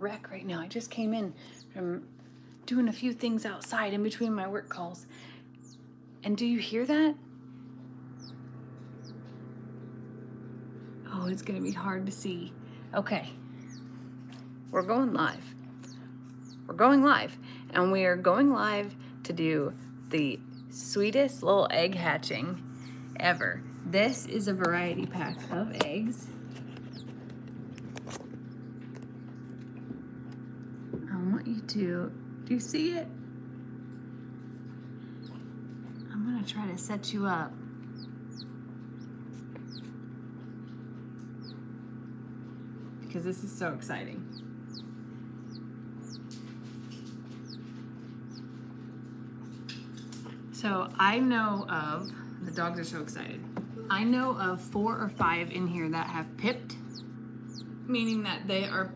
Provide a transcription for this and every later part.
wreck right now. I just came in from doing a few things outside in between my work calls. And do you hear that? Oh, it's gonna be hard to see. Okay, we're going live. We're going live, and we are going live to do the sweetest little egg hatching ever. This is a variety pack of eggs. I want you to, do you see it? I'm gonna try to set you up. Because this is so exciting. So I know of, the dogs are so excited. I know of 4 or 5 in here that have pipped, meaning that they are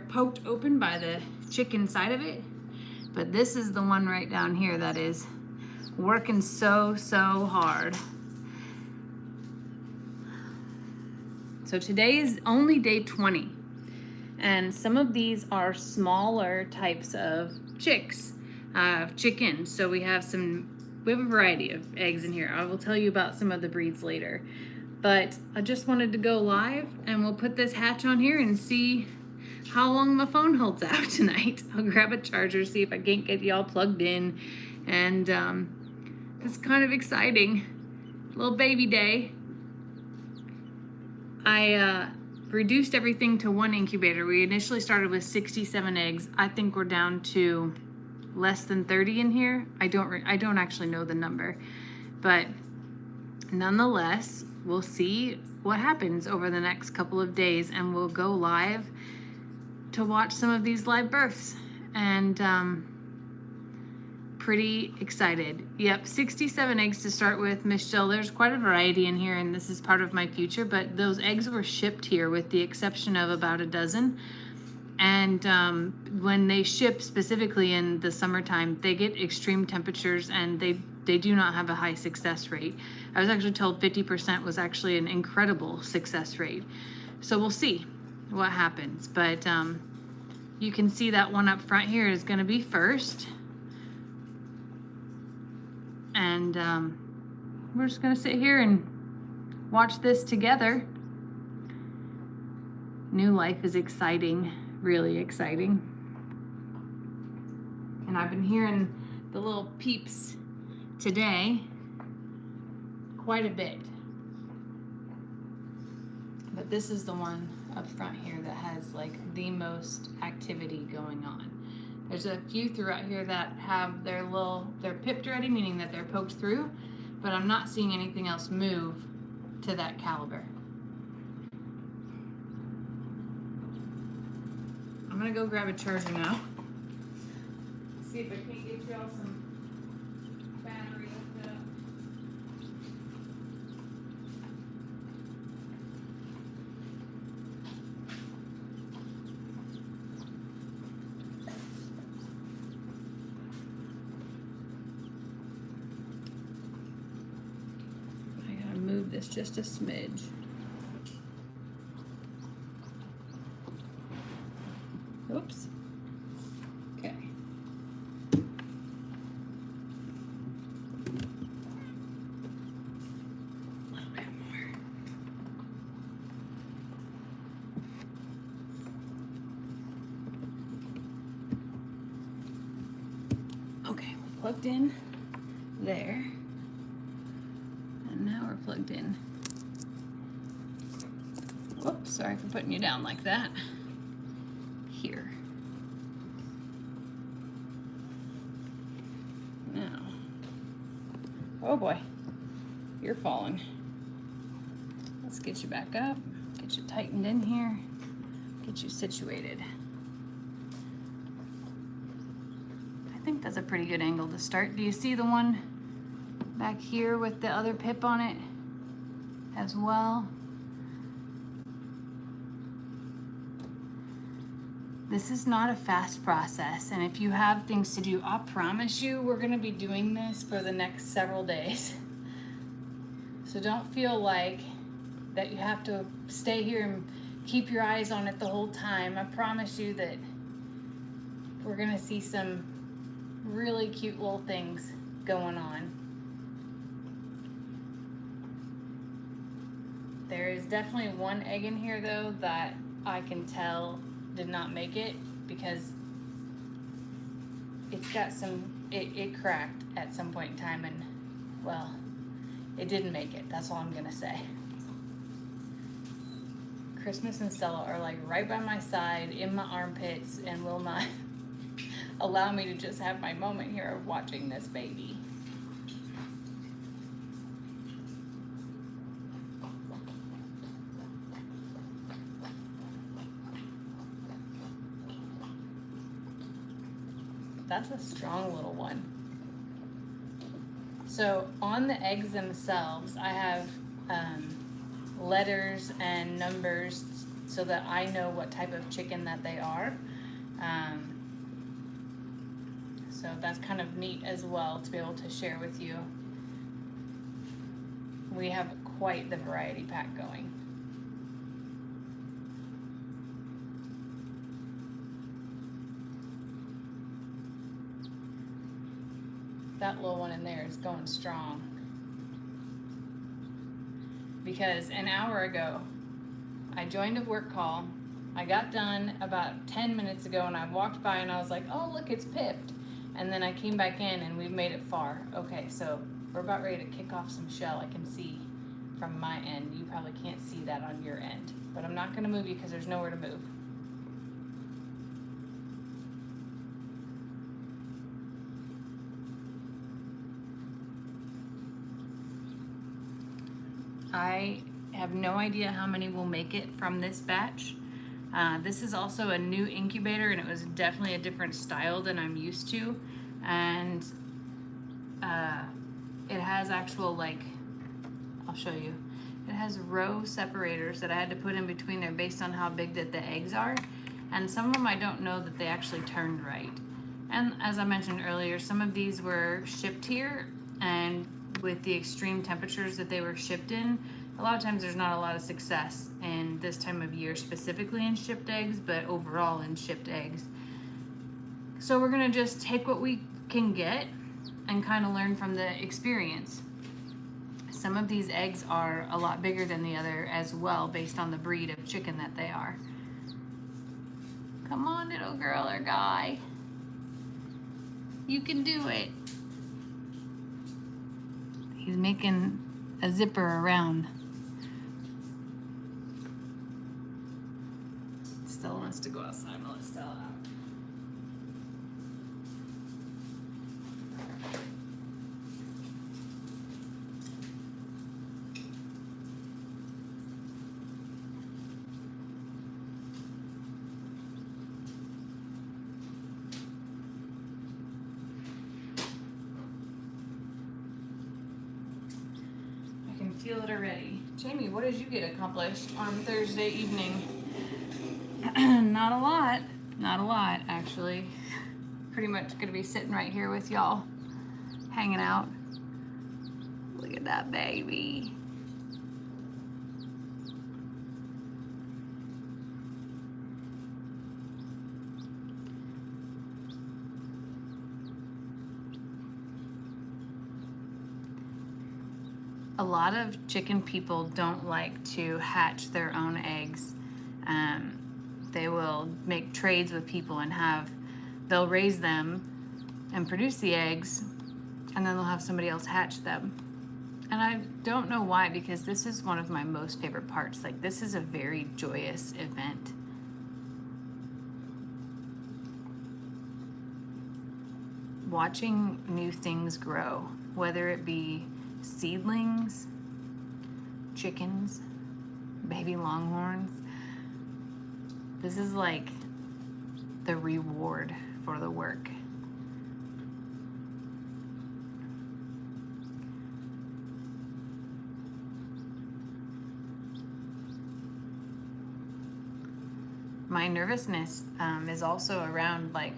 poked open by the chick inside of it. But this is the one right down here that is working so hard. So today is only day 20. And some of these are smaller types of chicks, chickens. So we have a variety of eggs in here. I will tell you about some of the breeds later. But I just wanted to go live, and we'll put this hatch on here and see how long my phone holds out tonight. I'll grab a charger, see if I can't get y'all plugged in. And it's kind of exciting. Little baby day. I reduced everything to 1 incubator. We initially started with 67 eggs. I think we're down to less than 30 in here. I don't actually know the number, but nonetheless, we'll see what happens over the next couple of days, and we'll go live to watch some of these live births. And pretty excited. Yep, 67 eggs to start with, Miss Jill. There's quite a variety in here, and this is part of my future, but those eggs were shipped here with the exception of about a dozen. And when they ship, specifically in the summertime, they get extreme temperatures, and they do not have a high success rate. I was actually told 50% was actually an incredible success rate. So we'll see what happens. But you can see that one up front here is going to be first. And we're just going to sit here and watch this together. New life is exciting. Really exciting. And I've been hearing the little peeps today quite a bit. But this is the one up front here that has like the most activity going on. There's a few throughout here that have they're pipped already, meaning that they're poked through, but I'm not seeing anything else move to that caliber. I'm gonna go grab a charger now. See if I can't get y'all some battery hooked up. I gotta move this just a smidge. Oops. Okay. A little bit more. Okay, we're plugged in there. And now we're plugged in. Whoops, sorry for putting you down like that. Here. Now, oh boy, you're falling. Let's get you back up, get you tightened in here, get you situated. I think that's a pretty good angle to start. Do you see the one back here with the other pip on it as well? This is not a fast process, and if you have things to do, I promise you we're going to be doing this for the next several days. So don't feel like that you have to stay here and keep your eyes on it the whole time. I promise you that we're gonna see some really cute little things going on. There is definitely one egg in here though that I can tell did not make it, because it's got some, it cracked at some point in time, and well, it didn't make it. That's all I'm gonna say. Christmas and Stella are like right by my side in my armpits and will not allow me to just have my moment here of watching this baby. That's a strong little one. So on the eggs themselves, I have letters and numbers so that I know what type of chicken that they are. So that's kind of neat as well to be able to share with you. We have quite the variety pack going. That little one in there is going strong. Because an hour ago, I joined a work call. I got done about 10 minutes ago and I walked by and I was like, oh look, it's pipped. And then I came back in and we've made it far. Okay, so we're about ready to kick off some shell. I can see from my end. You probably can't see that on your end. But I'm not gonna move you because there's nowhere to move. I have no idea how many will make it from this batch. This is also a new incubator and it was definitely a different style than I'm used to. And it has actual, like, I'll show you. It has row separators that I had to put in between there based on how big that the eggs are. And some of them I don't know that they actually turned right. And as I mentioned earlier, some of these were shipped here, and with the extreme temperatures that they were shipped in, a lot of times there's not a lot of success in this time of year, specifically in shipped eggs, but overall in shipped eggs. So we're gonna just take what we can get and kind of learn from the experience. Some of these eggs are a lot bigger than the other as well, based on the breed of chicken that they are. Come on, little girl or guy. You can do it. He's making a zipper around. Stella wants to go outside. I'm gonna let Stella out. Feel it already. Jamie, what did you get accomplished on Thursday evening? Not a lot. Not a lot, actually. Pretty much gonna be sitting right here with y'all, hanging out. Look at that baby. A lot of chicken people don't like to hatch their own eggs. They will make trades with people and they'll raise them and produce the eggs, and then they'll have somebody else hatch them. And I don't know why, because this is one of my most favorite parts. Like, this is a very joyous event. Watching new things grow, whether it be seedlings, chickens, baby longhorns. This is like the reward for the work. My nervousness is also around, like,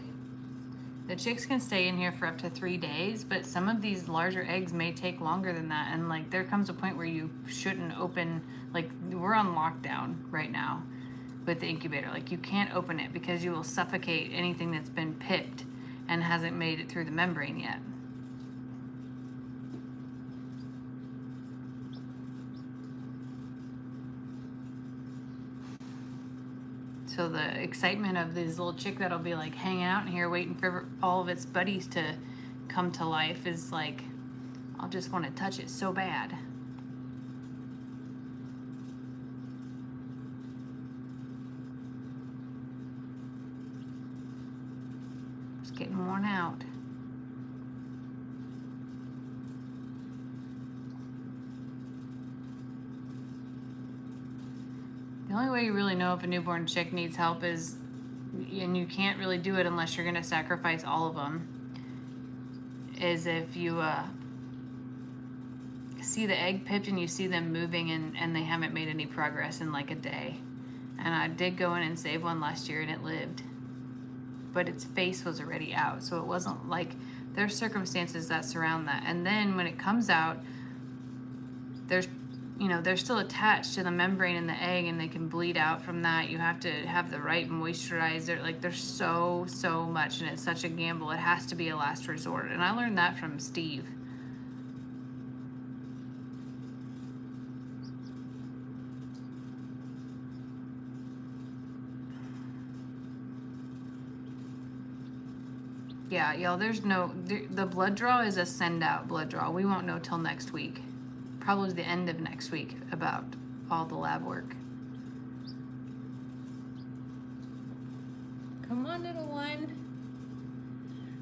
the chicks can stay in here for up to 3 days, but some of these larger eggs may take longer than that. And like, there comes a point where you shouldn't open, like, we're on lockdown right now. with the incubator. Like, you can't open it because you will suffocate anything that's been pipped and hasn't made it through the membrane yet. So the excitement of this little chick that'll be like hanging out in here waiting for all of its buddies to come to life is like, I'll just want to touch it so bad. It's getting worn out. The only way you really know if a newborn chick needs help is, and you can't really do it unless you're going to sacrifice all of them, is if you see the egg pipped and you see them moving and they haven't made any progress in like a day. And I did go in and save one last year and it lived, but its face was already out. So it wasn't like, there's circumstances that surround that. And then when it comes out, there's, you know, they're still attached to the membrane in the egg and they can bleed out from that. You have to have the right moisturizer. Like, there's so much, and it's such a gamble. It has to be a last resort. And I learned that from Steve. Yeah, y'all, there's no, the blood draw is a send out blood draw. We won't know till next week. Probably the end of next week about all the lab work. Come on, little one.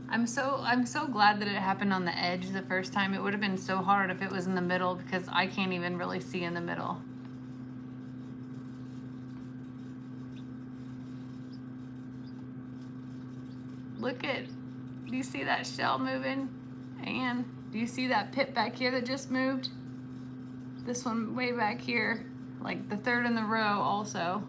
I'm so glad that it happened on the edge the first time. It would have been so hard if it was in the middle, because I can't even really see in the middle. Look at, do you see that shell moving? And do you see that pip back here that just moved? This one way back here, like the third in the row also.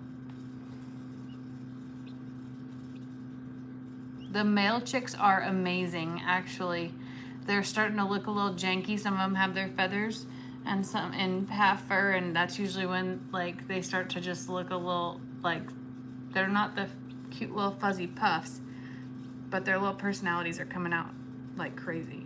The male chicks are amazing, actually. They're starting to look a little janky. Some of them have their feathers and some in half fur, and that's usually when like they start to just look a little like, they're not the cute little fuzzy puffs, but their little personalities are coming out like crazy.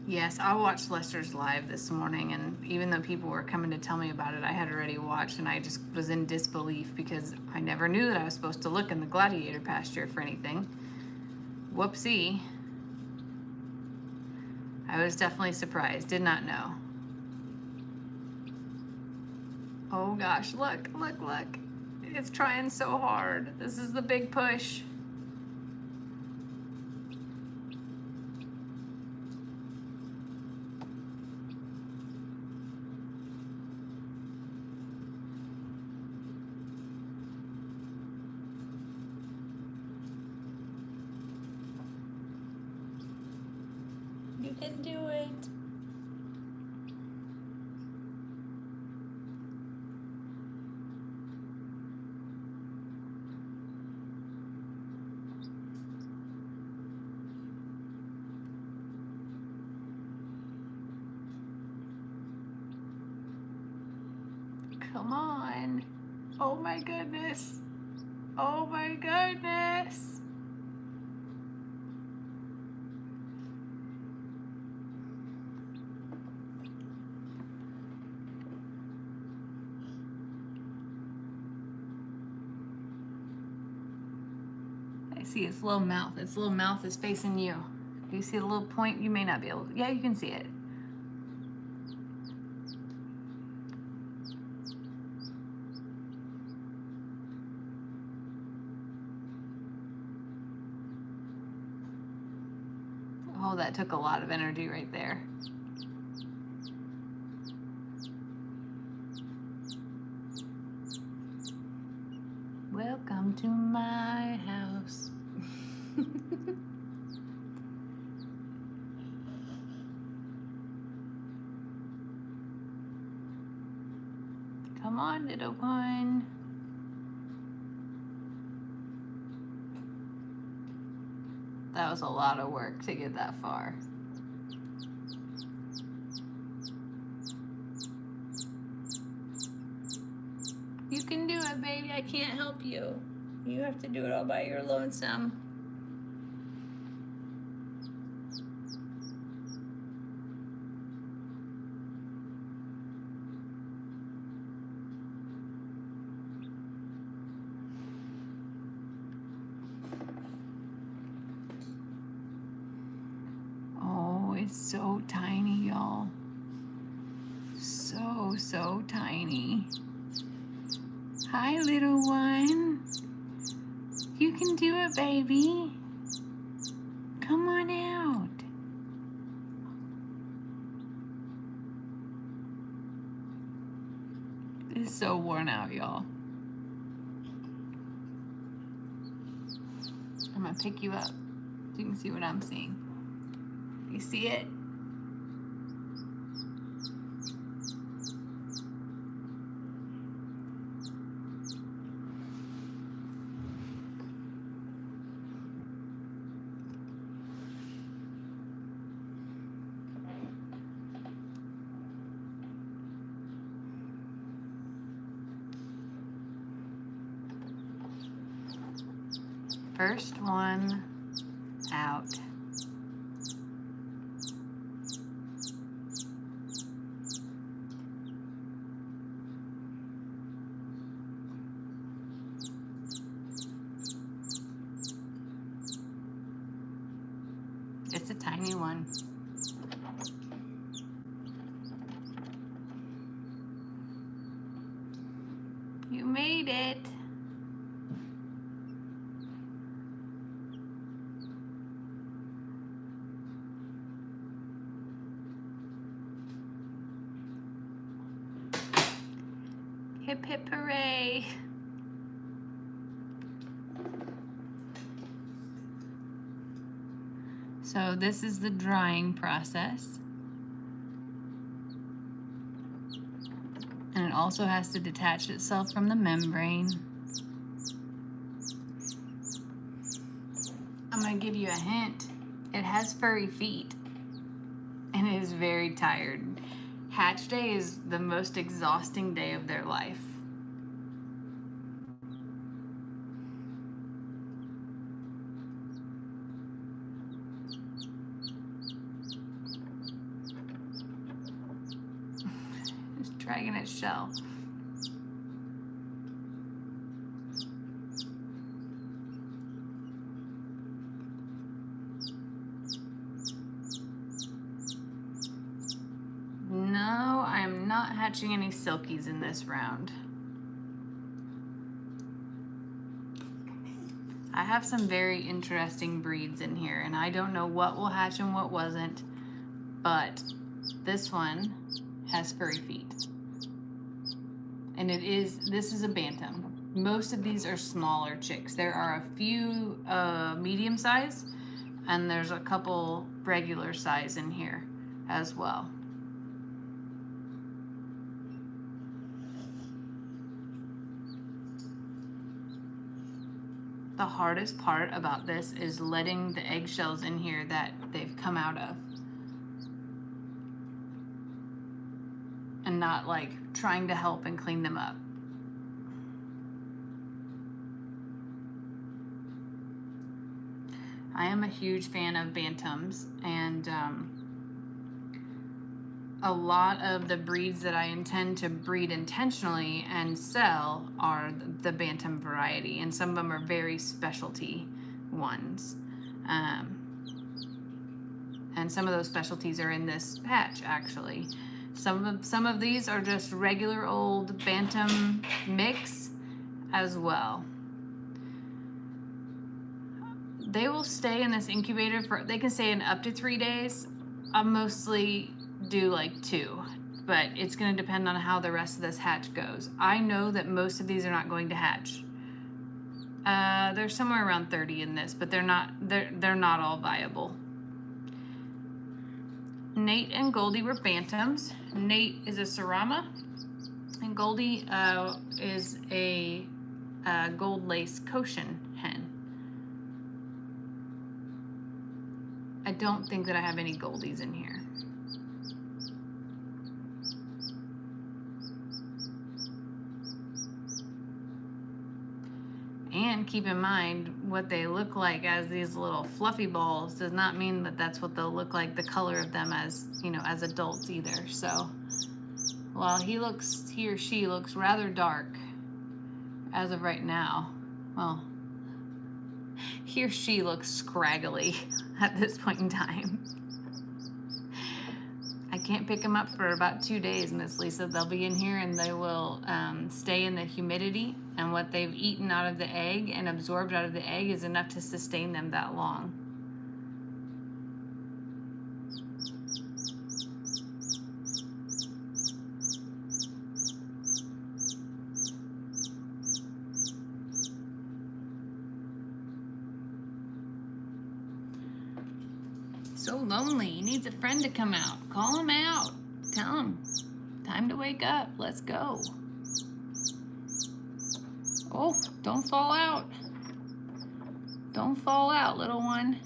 Yes, I watched Lester's live this morning, and even though people were coming to tell me about it, I had already watched, and I just was in disbelief because I never knew that I was supposed to look in the gladiator pasture for anything. Whoopsie. I was definitely surprised, did not know. Oh gosh, look. It's trying so hard. This is the big push. You can do it. Come on. Oh my goodness. Oh my goodness. I see its little mouth. Its little mouth is facing you. Do you see the little point? You may not be able to. Yeah, you can see it. Oh, that took a lot of energy right there. Welcome to my house. Come on, little one. That was a lot of work to get that far. You can do it, baby. I can't help you. You have to do it all by your lonesome. Oh, it's so tiny, y'all. So tiny. Hi, little one. You can do it, baby. Come on out. It's so worn out, y'all. I'm gonna pick you up so you can see what I'm seeing. You see it? First one out. It's a tiny one. You made it. Hip hip hooray. So this is the drying process. And it also has to detach itself from the membrane. I'm gonna give you a hint. It has furry feet and it is very tired. Hatch day is the most exhausting day of their life. It's dragging its shell. No, I'm not hatching any silkies in this round. I have some very interesting breeds in here, and I don't know what will hatch and what wasn't, but this one has furry feet. And this is a bantam. Most of these are smaller chicks. There are a few medium size, and there's a couple regular size in here as well. The hardest part about this is letting the eggshells in here that they've come out of. And not like trying to help and clean them up. I am a huge fan of bantams, and a lot of the breeds that I intend to breed intentionally and sell are the bantam variety, and some of them are very specialty ones. And some of those specialties are in this patch, actually. Some of these are just regular old bantam mix as well. They will stay in this incubator they can stay in up to 3 days. I mostly do like 2, but it's going to depend on how the rest of this hatch goes. I know that most of these are not going to hatch. There's somewhere around 30 in this, but they're not all viable. Nate and Goldie were bantams. Nate is a Sarama, and Goldie is a gold lace Cochin hen. I don't think that I have any Goldies in here. again, keep in mind what they look like as these little fluffy balls does not mean that that's what they'll look like, the color of them as, you know, as adults either. So while he or she looks rather dark as of right now, well, he or she looks scraggly at this point in time. I can't pick them up for about 2 days, Miss Lisa. They'll be in here and they will stay in the humidity, and what they've eaten out of the egg and absorbed out of the egg is enough to sustain them that long. So lonely, he needs a friend to come out. Call him out. Tell him, time to wake up, let's go. Oh, don't fall out. Don't fall out, little one.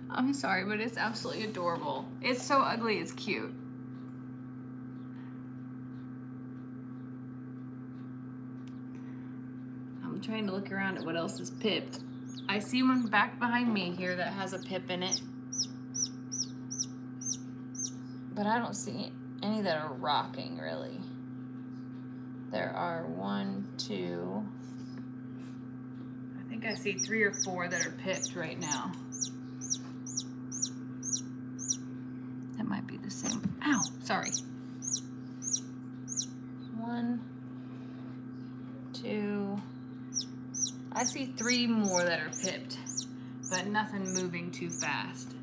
I'm sorry, but it's absolutely adorable. It's so ugly, it's cute. I'm trying to look around at what else is pipped. I see one back behind me here that has a pip in it, but I don't see any that are rocking really. There are 1, 2, I think I see 3 or 4 that are pipped right now. That might be the same. Ow, sorry. 1, 2, I see 3 more that are pipped, but nothing moving too fast.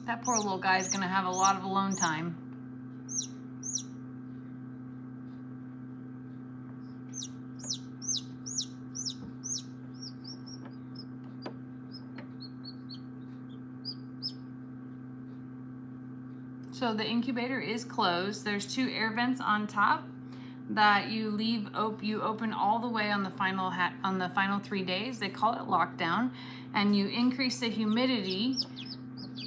That poor little guy's gonna have a lot of alone time. So the incubator is closed. There's 2 air vents on top that you leave you open all the way on the final 3 days. They call it lockdown, and you increase the humidity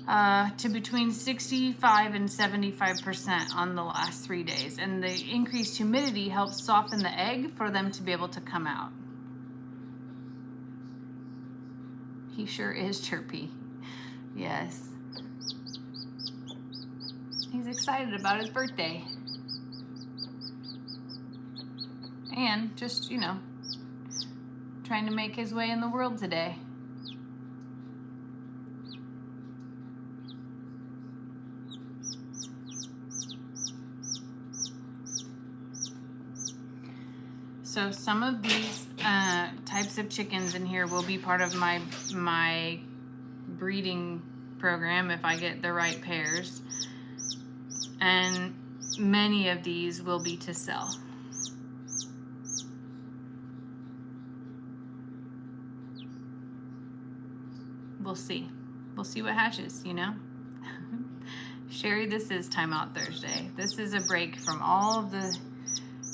to between 65 and 75% on the last 3 days. And the increased humidity helps soften the egg for them to be able to come out. He sure is chirpy. Yes. He's excited about his birthday. And just, you know, trying to make his way in the world today. So some of these types of chickens in here will be part of my breeding program if I get the right pairs. And many of these will be to sell. We'll see. We'll see what hatches, you know? Sherry, this is Time Out Thursday. This is a break from all of the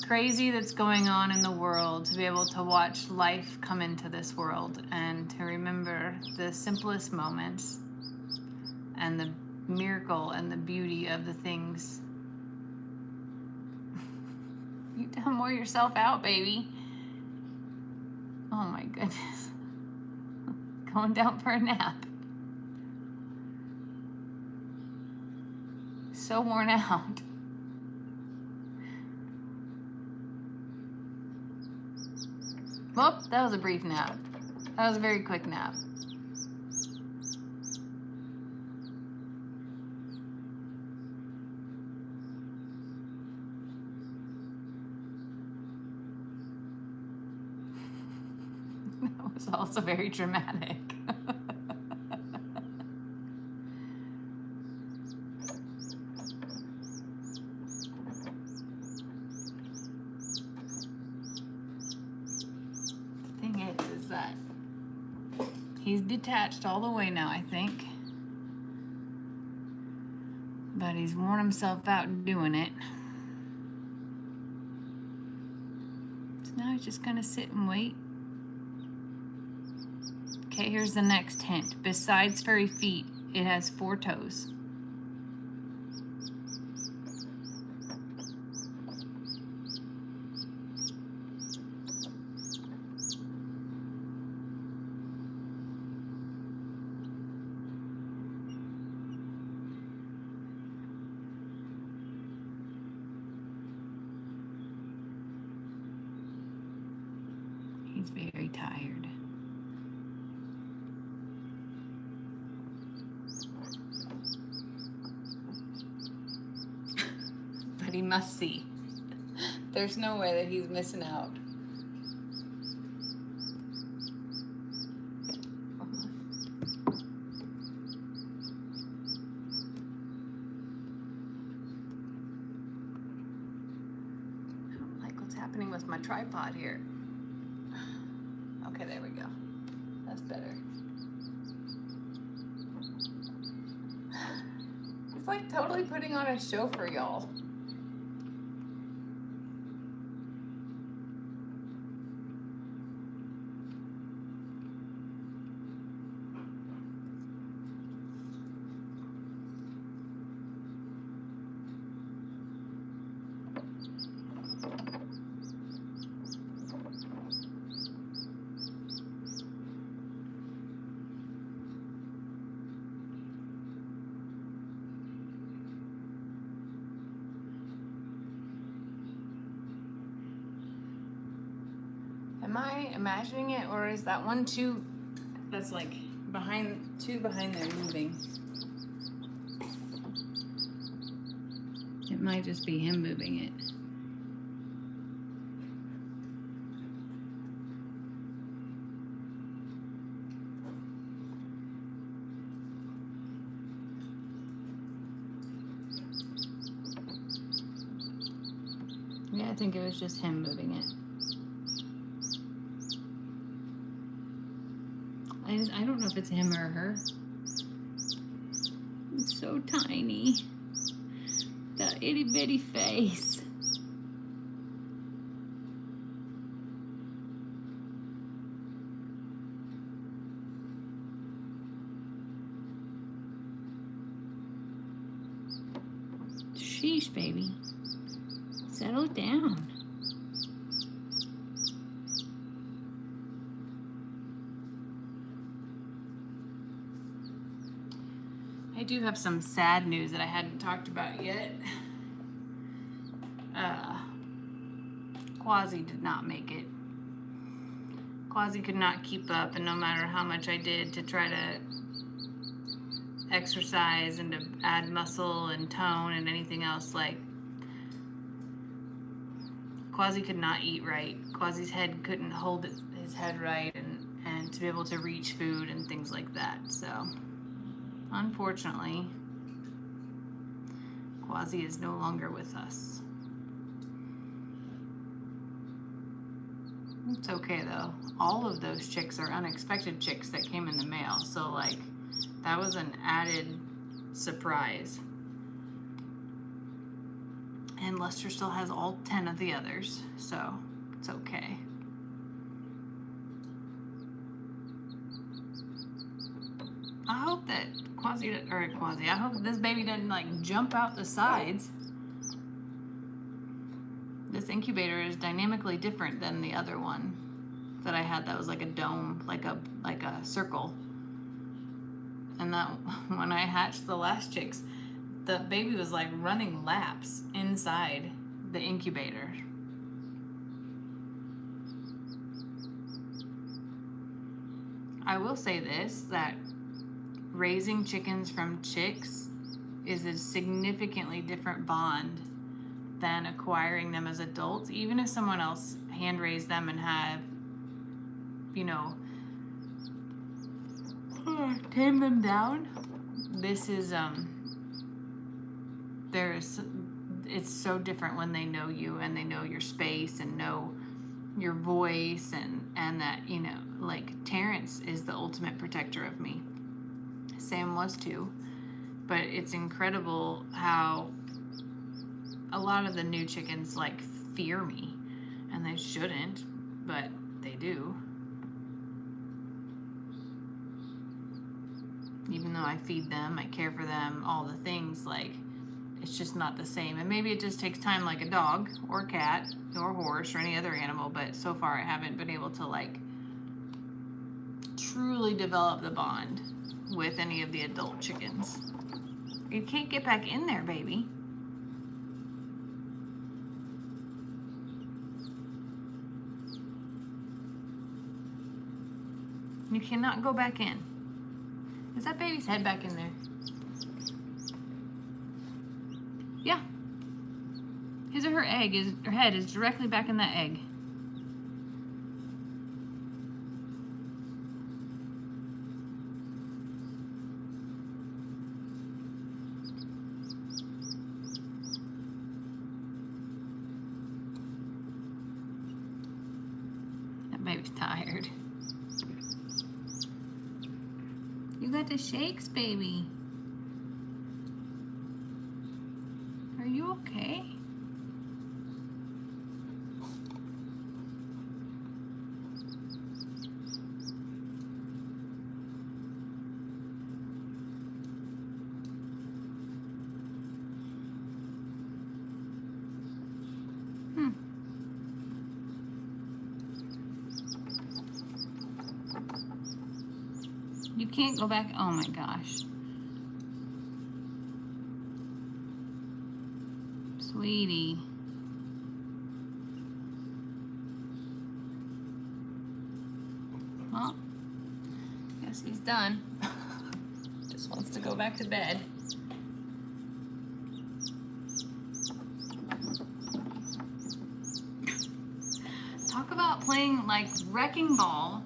crazy that's going on in the world, to be able to watch life come into this world and to remember the simplest moments and the miracle and the beauty of the things. You don't wear yourself out, baby. Oh my goodness. Going down for a nap. So worn out. Well, that was a brief nap. That was a very quick nap. That was also very dramatic. The thing is that he's detached all the way now, I think. But he's worn himself out doing it. So now he's just gonna sit and wait. Okay, here's the next hint. Besides furry feet, it has 4 toes. He's very tired. But he must see. There's no way that he's missing out. I don't like what's happening with my tripod here. Okay, there we go. That's better. It's like totally putting on a show for y'all. Am I imagining it, or is that one too, that's like two behind there moving? It might just be him moving it. Yeah, I think it was just him moving it. I don't know if it's him or her. It's so tiny. That itty bitty face. Sheesh, baby. Settle down. I do have some sad news that I hadn't talked about yet. Quasi did not make it. Quasi could not keep up, and no matter how much I did to try to exercise and to add muscle and tone and anything else, like, Quasi could not eat right. Quasi's head couldn't hold his head right, and to be able to reach food and things like that. So unfortunately, Quasi is no longer with us. It's okay though. All of those chicks are unexpected chicks that came in the mail. So like, that was an added surprise. And Lester still has all 10 of the others, so it's okay. I hope that Quasi, I hope this baby doesn't like jump out the sides. This incubator is dynamically different than the other one that I had that was like a dome, like a circle. And that when I hatched the last chicks, the baby was like running laps inside the incubator. I will say this, that raising chickens from chicks is a significantly different bond than acquiring them as adults. Even if someone else hand raised them and have, you know, tame them down, this is it's so different when they know you and they know your space and know your voice, and that, you know, like Terrence is the ultimate protector of me. Sam was too, but it's incredible how a lot of the new chickens like fear me, and they shouldn't, but they do. Even though I feed them, I care for them, all the things, like, it's just not the same. And maybe it just takes time, like a dog or a cat or a horse or any other animal, but so far I haven't been able to like truly develop the bond with any of the adult chickens. You can't get back in there, baby. You cannot go back in. Is that baby's head back in there? Yeah. His or her her head is directly back in that egg. That baby's tired. You got the shakes, baby. Are you okay? You can't go back. Oh my gosh. Sweetie. Well, guess he's done. Just wants to go back to bed. Talk about playing like wrecking ball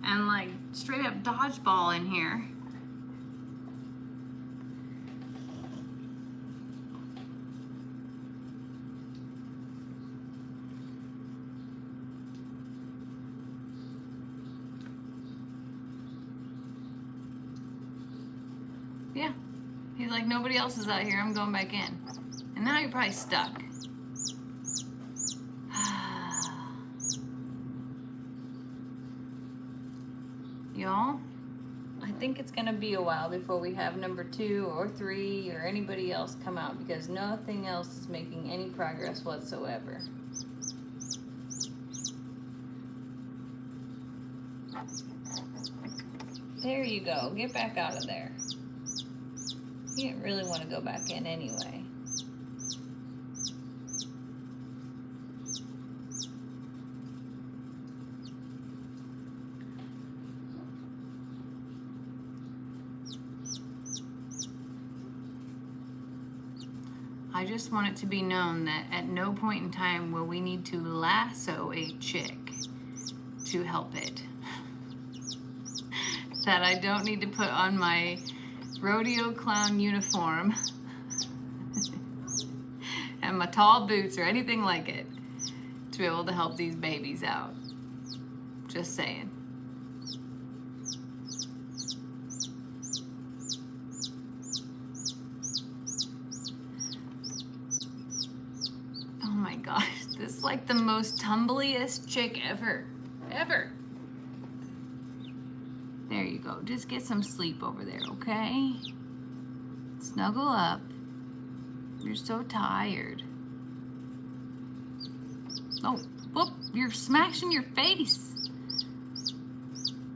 and like straight up dodgeball in here. Yeah, he's like, nobody else is out here, I'm going back in. And now you're probably stuck. Y'all, I think it's gonna be a while before we have number 2 or 3 or anybody else come out, because nothing else is making any progress whatsoever. There you go, get back out of there. You didn't really want to go back in anyway. I just want it to be known that at no point in time will we need to lasso a chick to help it. That I don't need to put on my rodeo clown uniform and my tall boots or anything like it to be able to help these babies out. Just saying. Oh my gosh, this is like the most tumbliest chick ever. Ever. There you go. Just get some sleep over there, okay? Snuggle up. You're so tired. Oh, whoop, you're smashing your face.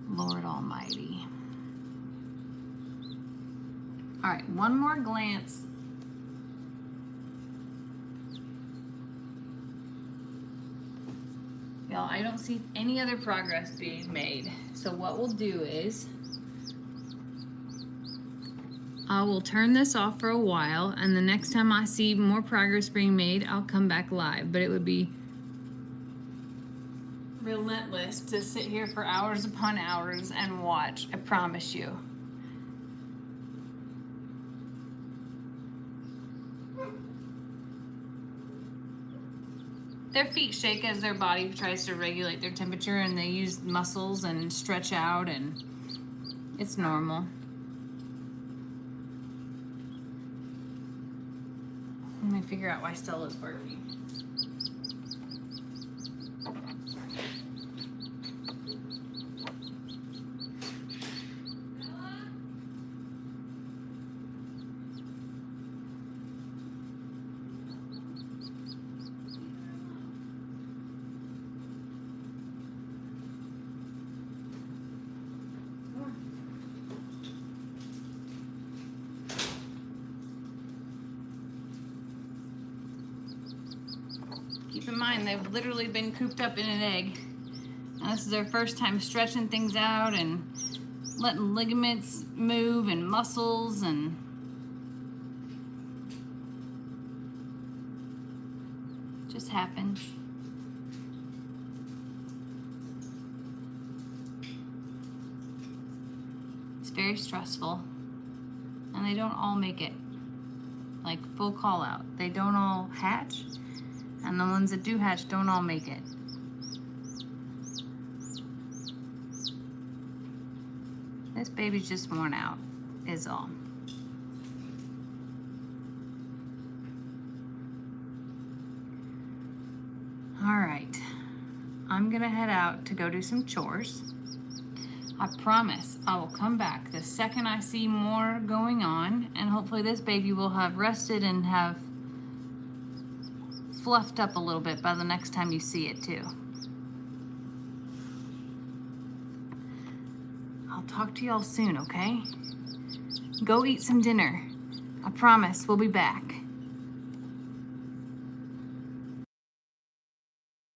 Lord Almighty. All right, one more glance. Y'all, I don't see any other progress being made. So what we'll do is I will turn this off for a while, and the next time I see more progress being made, I'll come back live. But it would be relentless to sit here for hours upon hours and watch, I promise you. Their feet shake as their body tries to regulate their temperature, and they use muscles and stretch out, and it's normal. Let me figure out why Stella's barking. keep in mind they've literally been cooped up in an egg. And this is their first time stretching things out and letting ligaments move and muscles, and just happens. It's very stressful, and they don't all make it. Like, full call out. They don't all hatch, and the ones that do hatch don't all make it. This baby's just worn out, is all. All right, I'm gonna head out to go do some chores. I promise I will come back the second I see more going on, and hopefully this baby will have rested and have fluffed up a little bit by the next time you see it too. I'll talk to y'all soon, okay? Go eat some dinner. I promise we'll be back.